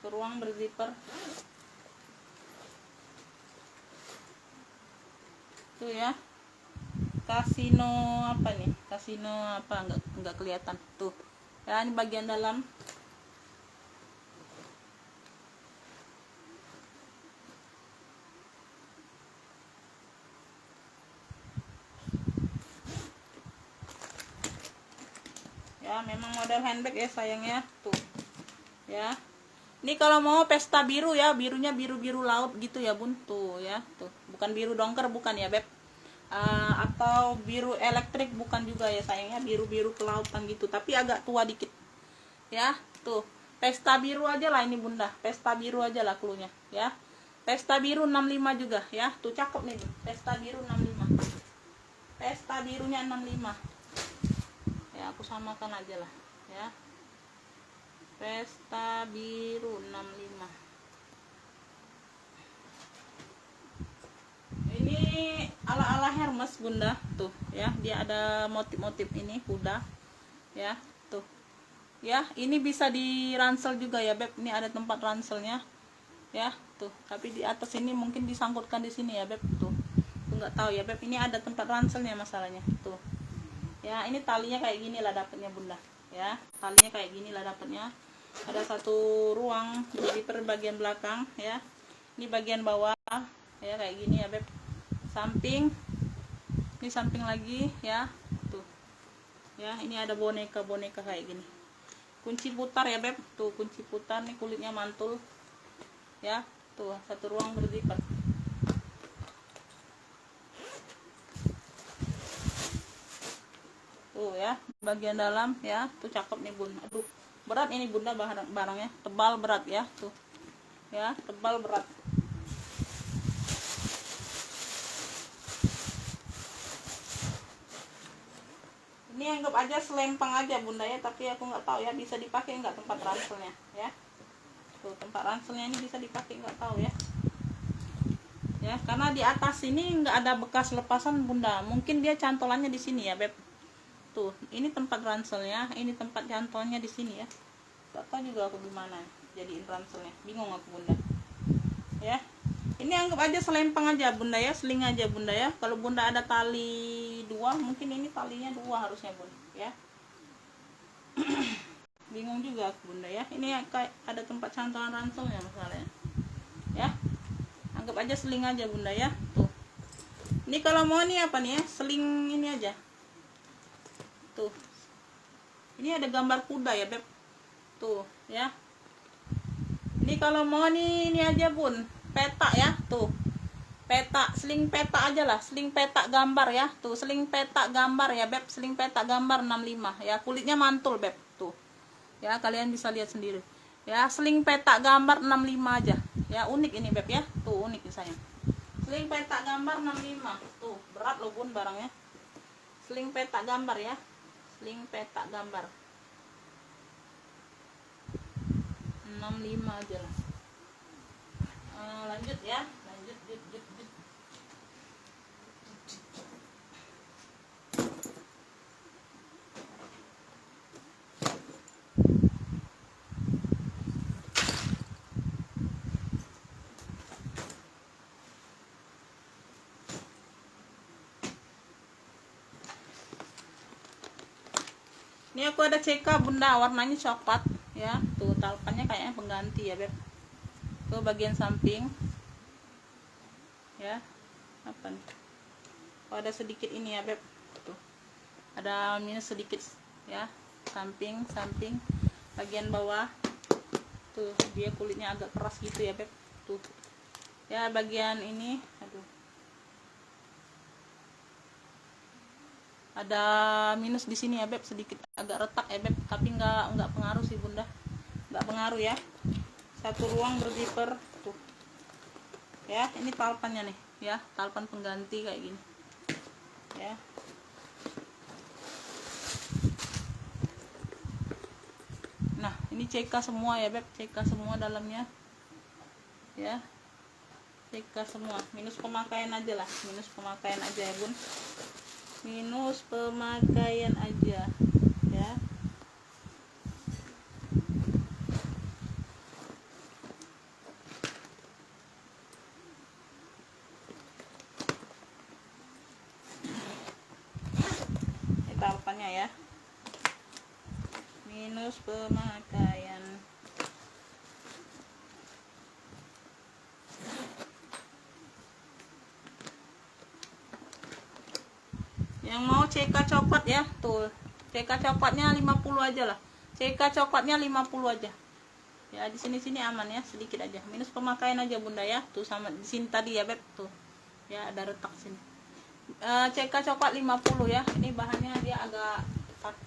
ruang berzipper. Tuh ya, Casino apa nih, Casino apa, nggak kelihatan. Tuh ya, ini bagian dalam. Ya, memang model handbag ya sayang ya. Tuh ya, ini kalau mau pesta biru ya, birunya biru laut gitu ya bun. Tuh ya, tuh bukan biru dongker, bukan ya Beb. Atau biru elektrik bukan juga ya sayangnya, biru kelautan gitu, tapi agak tua dikit ya. Tuh, pesta biru aja lah ini bunda, pesta biru aja lah klunya ya. Pesta biru 65 juga ya. Tuh cakep nih bun, pesta biru 65, pesta birunya 65 ya. Aku samakan aja lah ya, pesta biru 65. Ini ala-ala Hermes bunda. Tuh ya, dia ada motif-motif ini kuda ya. Tuh ya, ini bisa di ransel juga ya Beb. Ini ada tempat ranselnya ya. Tuh, tapi di atas ini mungkin disangkutkan di sini ya Beb. Tuh, aku nggak tahu ya Beb, ini ada tempat ranselnya masalahnya. Tuh ya, ini talinya kayak gini lah dapatnya bunda ya. Talinya kayak gini lah dapatnya. Ada satu ruang di bagian belakang ya. Ini bagian bawah ya, kayak gini ya Beb. Samping, ini samping lagi ya. Tuh ya, ini ada boneka kayak gini. Kunci putar ya Beb. Tuh, kunci putar nih, kulitnya mantul ya. Tuh, satu ruang berzipper. Tuh ya, bagian dalam ya. Tuh cakep nih bun. Aduh, berat ini bunda, barangnya tebal, berat ya. Tuh ya, tebal, berat. Ini anggap aja selempang aja bunda ya, tapi aku nggak tahu ya bisa dipakai nggak tempat ranselnya ya. Tuh, tempat ranselnya ini bisa dipakai nggak tahu ya. Ya, karena di atas ini nggak ada bekas lepasan bunda. Mungkin dia cantolannya di sini ya Beb. Tuh, ini tempat ranselnya, ini tempat cantolnya di sini ya. Nggak tahu juga aku gimana jadiin ranselnya, bingung aku bunda ya. Ini anggap aja selempang aja bunda ya, seling aja bunda ya. Kalau bunda ada tali 2, mungkin ini talinya 2 harusnya bun ya. Bingung juga aku bunda ya. Ini kayak ada tempat cantolan ranselnya masalahnya ya. Anggap aja seling aja bunda ya. Tuh, ini kalau mau nih apa nih ya, seling ini aja. Tuh, ini ada gambar kuda ya Beb. Tuh ya, ini kalau mau nih ini aja bun, peta ya. Tuh Peta, seling peta aja lah, seling peta gambar ya. Tuh, seling peta gambar ya, Beb. Seling peta gambar 65 ya. Kulitnya mantul, Beb. Tuh. Ya, kalian bisa lihat sendiri. Ya, seling peta gambar 65 aja. Ya, unik ini, Beb ya. Tuh, unik nih sayang. Seling peta gambar 65. Tuh, berat loh Bun barangnya. Seling peta gambar ya. Seling peta gambar. 65 aja lah. Lanjut ya. Lanjut. Ini aku ada CK Bunda, warnanya coklat ya. Tuh talpannya kayaknya pengganti ya, Beb. Tuh bagian samping. Ya. Apa nih? Oh, ada sedikit ini ya, Beb. Tuh. Ada minus sedikit ya. Samping bagian bawah. Tuh, dia kulitnya agak keras gitu ya, Beb. Tuh. Ya, bagian ini, aduh. Ada minus di sini ya, Beb, sedikit agak retak ya, Beb, tapi nggak pengaruh sih Bunda, nggak pengaruh ya. Satu ruang berzipper tuh ya. Ini talpannya nih ya, talpan pengganti kayak gini ya. Nah, ini CK semua ya, Beb, CK semua dalamnya ya, CK semua. Minus pemakaian aja lah, minus pemakaian aja ya Bun, minus pemakaian aja ya. Ini talpannya ya, minus pemakaian. Yang mau CK coklat ya, tuh CK coklatnya 50 aja lah, CK coklatnya 50 aja ya. Di sini aman ya, sedikit aja minus pemakaian aja Bunda ya. Tuh sama di sini tadi ya, Beb, tuh ya ada retak sini. CK coklat 50 ya. Ini bahannya dia agak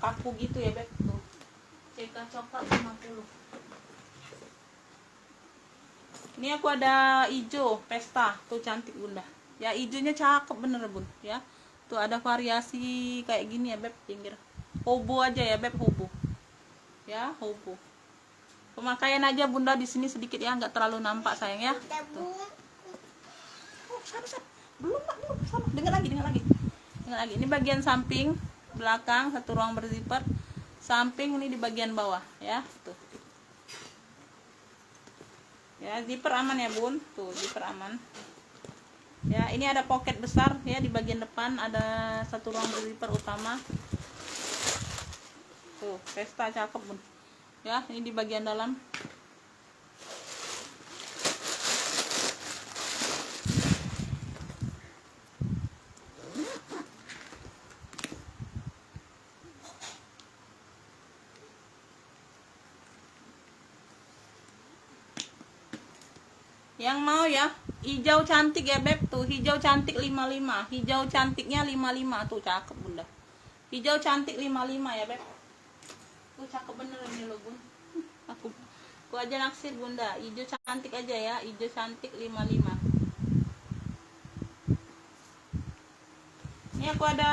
kaku gitu ya, Beb. Tuh CK coklat 50. Ini aku ada hijau pesta, tuh cantik Bunda ya. Hijaunya cakep bener Bun ya. Tuh ada variasi kayak gini ya, Beb, pinggir hobo aja ya, Beb, hobo ya, hobo. Pemakaian aja Bunda di sini sedikit ya, nggak terlalu nampak sayang ya. Tuh. Oh, sana. Belum. Sama. Dengar lagi. Ini bagian samping, belakang, satu ruang berzipper. Samping ini di bagian bawah ya. Tuh. Ya, zipper aman ya Bun. Tuh, zipper aman. Ya, ini ada pocket besar ya di bagian depan, ada satu ruang berzipper utama. Tuh, pesta cakep Bun. Ya, ini di bagian dalam. Yang mau ya, hijau cantik ya, Beb. Tuh, hijau cantik 55. Hijau cantiknya 55. Tuh, cakep Bunda. Hijau cantik 55 ya, Beb. Tuh, cakep bener ini loh Bun. Aku aja naksir Bunda. Hijau cantik aja ya. Hijau cantik 55. Ini aku ada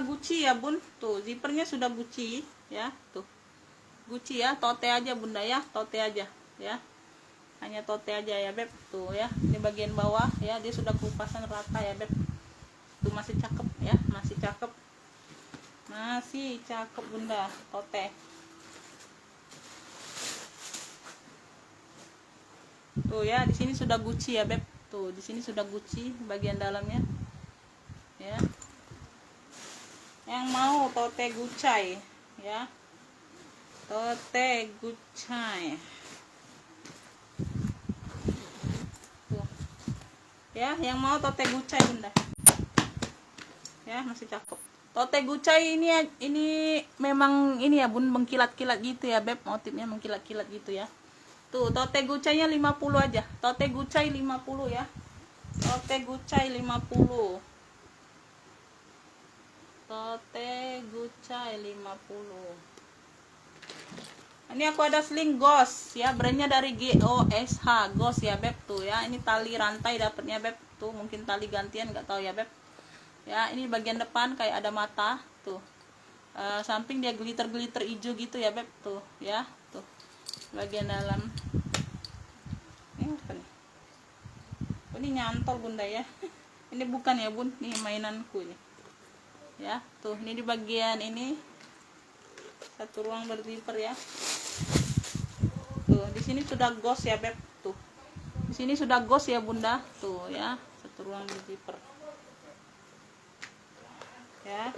Gucci ya Bun. Tuh, zippernya sudah Gucci ya. Tuh, Gucci ya. Tote aja Bunda ya. Tote aja ya. Hanya tote aja ya, Beb. Tuh ya, ini bagian bawah ya, dia sudah kupasan rata ya, Beb. Tuh masih cakep ya, masih cakep Bunda, tote. Tuh ya, di sini sudah Gucci ya, Beb. Tuh, di sini sudah Gucci bagian dalamnya ya. Yang mau tote Gucci ya, tote Gucci ya. Yang mau tote Gucci Bunda ya, masih cakep. Tote Gucci ini memang ini ya Bun, mengkilat-kilat gitu ya, Beb, motifnya mengkilat-kilat gitu ya. Tuh, tote Gucci nya 50 aja, tote Gucci 50 ya. Tote gucai 50. Tote gucai 50. Ini aku ada sling ghost ya, brandnya dari GOSH, ghost ya beb tuh ya. Ini tali rantai dapatnya beb tuh, mungkin tali gantian nggak tahu ya beb. Ya, ini bagian depan kayak ada mata tuh. Samping dia glitter hijau gitu ya beb tuh ya, tuh. Bagian dalam. Ini apa nih? Oh, ini nyantol bunda ya. Ini bukan ya bun, ini mainanku ini. Ya, tuh ini di bagian ini satu ruang berzipper ya. Tuh, di sini sudah ghost ya beb tuh. Di sini sudah ghost ya bunda tuh ya, satu ruang berzipper. Ya.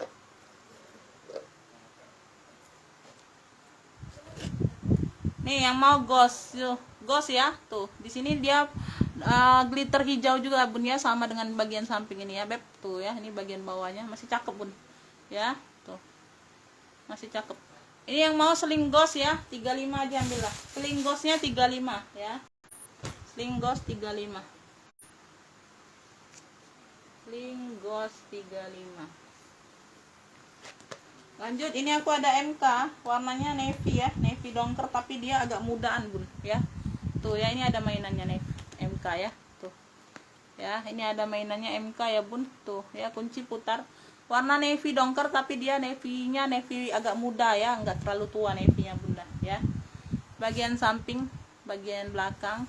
Nih yang mau ghost, ghost ya tuh. Di sini dia glitter hijau juga bun ya, sama dengan bagian samping ini ya beb tuh ya. Ini bagian bawahnya masih cakep bun ya tuh, masih cakep. Ini yang mau sling ghost ya 35 aja ambillah. Sling ghostnya 35 ya, sling ghost 35, sling ghost 35. Lanjut, ini aku ada MK warnanya navy ya, navy dongker tapi dia agak mudaan bun ya. Tuh ya, ini ada mainannya navy MK ya tuh. Ya, ini ada mainannya MK ya bun tuh ya, kunci putar. Warna navy dongker tapi dia navy-nya navy agak muda ya, enggak terlalu tua navy-nya bunda ya. Bagian samping, bagian belakang,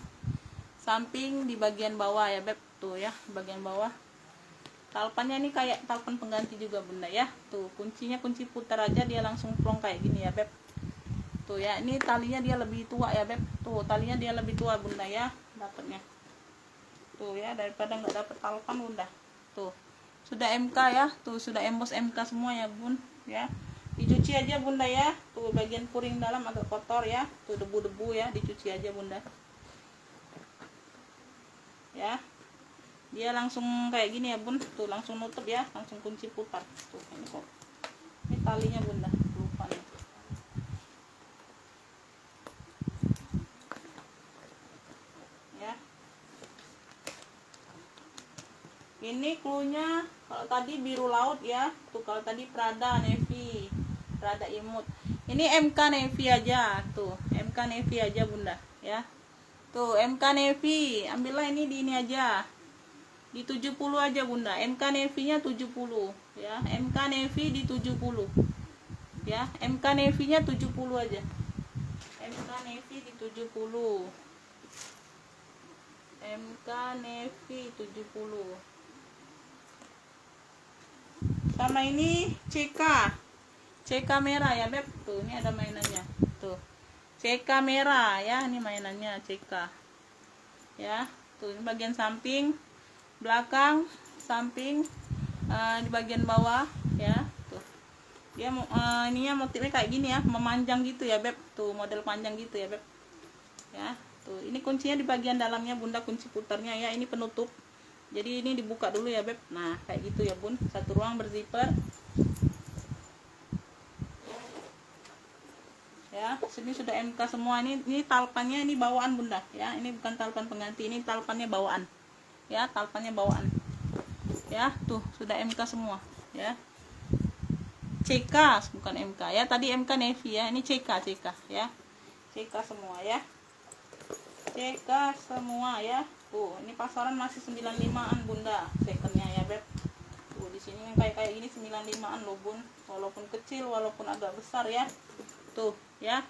samping di bagian bawah ya beb tuh ya, bagian bawah. Talpannya ini kayak talpan pengganti juga bunda ya. Tuh kuncinya kunci putar aja dia langsung plong kayak gini ya beb. Tuh ya, ini talinya dia lebih tua ya beb. Tuh talinya dia lebih tua bunda ya, dapatnya. Tuh ya, daripada nggak dapet talpan bunda. Tuh sudah MK ya, tuh sudah embos MK semua ya bun ya. Dicuci aja bunda ya. Tuh bagian puring dalam agak kotor ya. Tuh debu-debu ya, dicuci aja bunda. Ya. Dia langsung kayak gini ya bun, tuh langsung nutup ya, langsung kunci putar. Tuh ini kok. Ini talinya bunda, lupa nih. Ya. Ini cluenya kalau tadi biru laut ya, tuh kalau tadi Prada navy, Prada imut. Ini MK navy aja, tuh MK navy aja bunda ya. Tuh MK navy, ambillah ini di ini aja. Di 70 aja bunda, MK navy nya 70 ya, MK navy di 70 ya, MK navy nya 70 aja, MK navy di 70, MK navy 70. Sama ini CK merah ya beb tuh, ini ada mainannya tuh, CK merah ya, ini mainannya CK ya. Tuh ini bagian samping, belakang, samping, di bagian bawah ya. Tuh dia ininya motifnya kayak gini ya, memanjang gitu ya beb tuh, model panjang gitu ya beb ya. Tuh ini kuncinya di bagian dalamnya bunda, kunci putarnya ya, ini penutup, jadi ini dibuka dulu ya beb. Nah kayak gitu ya bun, satu ruang berzipper ya. Sini sudah MK semua. Ini talpannya, ini bawaan bunda ya, ini bukan talpan pengganti, ini talpannya bawaan ya, talpannya bawaan ya. Tuh sudah MK semua ya, CK bukan MK ya, tadi MK navy ya, ini CK ya, CK semua ya, CK semua ya. Tuh ini pasaran masih 95an bunda secondnya ya beb. Tuh di sini yang kayak gini 95an loh bun, walaupun kecil walaupun agak besar ya. Tuh ya.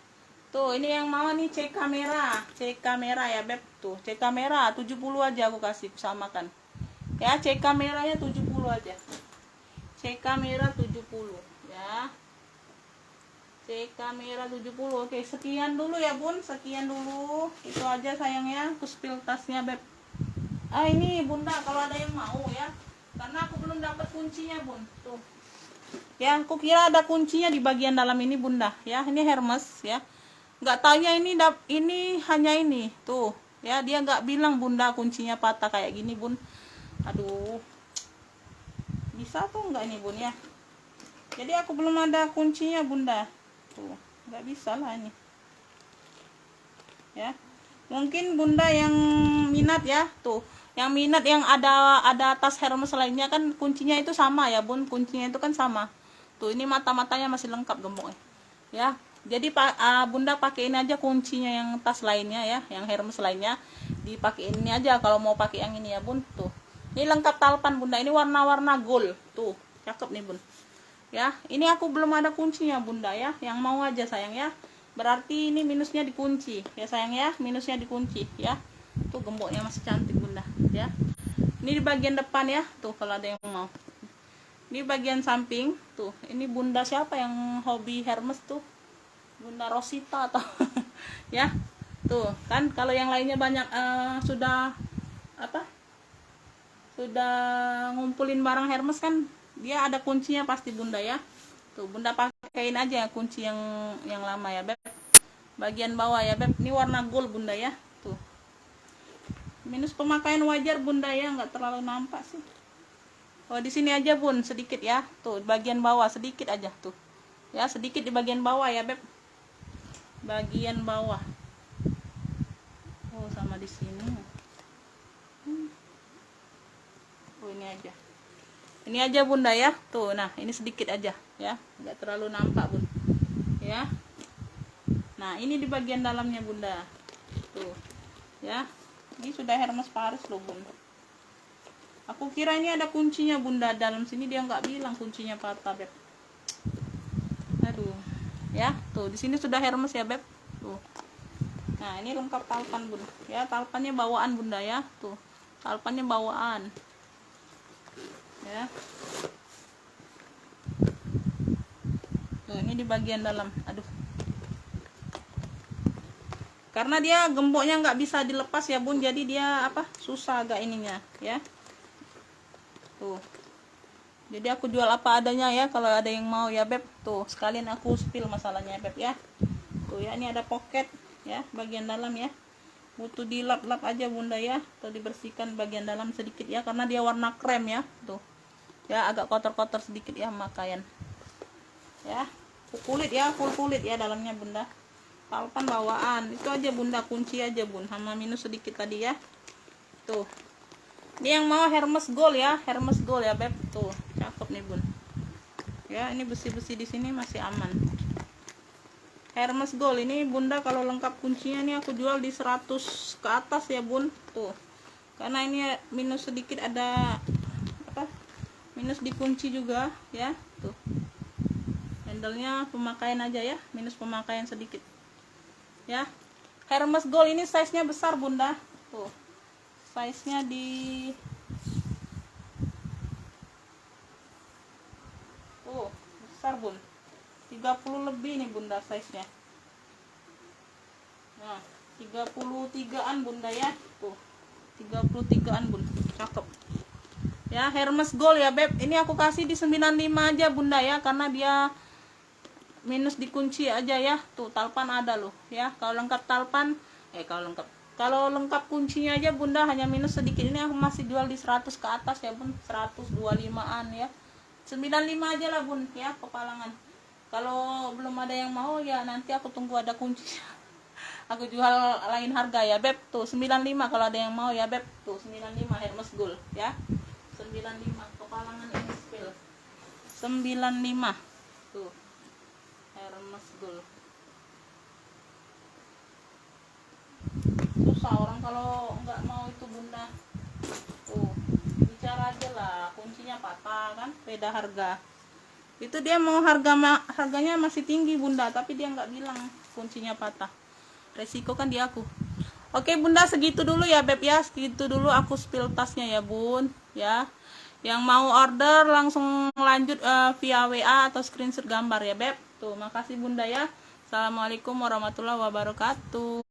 Tuh ini yang mau nih CK merah ya beb. Tuh CK merah 70 aja aku kasih, samakan ya. CK merahnya 70 aja, CK merah 70 ya, CK merah 70. Oke sekian dulu ya bun, sekian dulu, itu aja sayangnya aku spill tasnya beb. Ini bunda kalau ada yang mau ya, karena aku belum dapat kuncinya bun. Tuh ya, aku kira ada kuncinya di bagian dalam ini bunda ya. Ini Hermes ya, nggak tanya ini hanya ini tuh ya, dia nggak bilang bunda kuncinya patah kayak gini bun. Aduh, bisa tuh nggak ini bun ya, jadi aku belum ada kuncinya bunda tuh, nggak bisa lah ini ya. Mungkin bunda yang minat ya, tuh Yang minat yang ada tas Hermes lainnya kan kuncinya itu sama ya bun, kuncinya itu kan sama. Tuh ini mata-matanya masih lengkap gemboknya. Ya, jadi bunda pakai ini aja kuncinya yang tas lainnya ya, yang Hermes lainnya dipakai ini aja kalau mau pakai yang ini ya bun. Tuh, ini lengkap talpan bunda, ini warna-warna gold. Tuh, cakep nih bun. Ya, ini aku belum ada kuncinya bunda ya, yang mau aja sayang ya. Berarti ini minusnya dikunci ya sayang ya, minusnya dikunci ya. Tuh gemboknya masih cantik bunda ya. Ini di bagian depan ya, tuh kalau ada yang mau. Ini bagian samping, tuh ini bunda siapa yang hobi Hermes tuh, bunda Rosita atau ya. Tuh kan kalau yang lainnya banyak sudah apa, sudah ngumpulin barang Hermes kan, dia ada kuncinya pasti bunda ya. Tuh bunda pakein aja kunci yang lama ya beb, bagian bawah ya beb. Ini warna gold bunda ya. Tuh minus pemakaian wajar bunda ya, nggak terlalu nampak sih. Oh di sini aja bun sedikit ya, tuh bagian bawah sedikit aja tuh ya, sedikit di bagian bawah ya beb, bagian bawah. Oh sama di sini. Oh ini aja bunda ya, tuh nah ini sedikit aja ya, nggak terlalu nampak bun ya. Nah ini di bagian dalamnya bunda tuh ya, ini sudah Hermes Paris loh bun. Aku kira ini ada kuncinya bunda, dalam sini dia nggak bilang kuncinya patah beb. Aduh ya, tuh di sini sudah Hermes ya beb tuh. Nah ini lengkap talpan bun ya, talpannya bawaan bunda ya, tuh talpannya bawaan ya. Tuh ini di bagian dalam, aduh karena dia gemboknya nggak bisa dilepas ya bun, jadi dia apa, susah agak ininya ya. Tuh jadi aku jual apa adanya ya, kalau ada yang mau ya beb. Tuh sekalian aku spill masalahnya beb ya. Tuh ya, ini ada pocket ya bagian dalam ya, butuh dilap-lap aja bunda ya, atau dibersihkan bagian dalam sedikit ya, karena dia warna krem ya. Tuh ya agak kotor-kotor sedikit ya pakaian ya, kulit ya, full kulit ya dalamnya bunda. Talpan bawaan itu aja bunda, kunci aja bun, sama minus sedikit tadi ya. Tuh ini yang mau Hermes Gold ya, Hermes Gold ya beb. Tuh cakep nih bun ya, ini besi-besi di sini masih aman. Hermes Gold ini bunda kalau lengkap kuncinya nih aku jual di 100 ke atas ya bun. Tuh karena ini minus sedikit, ada apa, minus di kunci juga ya. Tuh handlenya pemakaian aja ya, minus pemakaian sedikit ya. Hermes Gold ini size nya besar bunda. Tuh size nya di tuh besar bun, 30 lebih nih bunda size nya. Nah 33an bunda ya, tuh 33an bun, cakep ya. Hermes Gold ya beb, ini aku kasih di 95 aja bunda ya, karena dia minus dikunci aja ya. Tuh talpan ada loh ya, kalau lengkap talpan kalau lengkap kuncinya aja bunda hanya minus sedikit. Ini aku masih jual di 100 ke atas ya bun, 125an ya, 95 aja lah bun ya kepalangan. Kalau belum ada yang mau ya nanti aku tunggu ada kunci aku jual lain harga ya beb. Tuh 95 kalau ada yang mau ya beb. Tuh 95 Hermes Gold ya, 95 kepalangan ini spill 95. Tuh Hermes Gold. Susah orang kalau nggak mau itu bunda. Tuh bicara aja lah, kuncinya patah kan, beda harga. Itu dia mau harganya masih tinggi bunda, tapi dia nggak bilang kuncinya patah, resiko kan di aku. Oke bunda, segitu dulu ya beb ya, segitu dulu aku spill tasnya ya bun ya. Yang mau order langsung lanjut via WA atau screenshot gambar ya beb. Tuh makasih bunda ya. Assalamualaikum warahmatullahi wabarakatuh.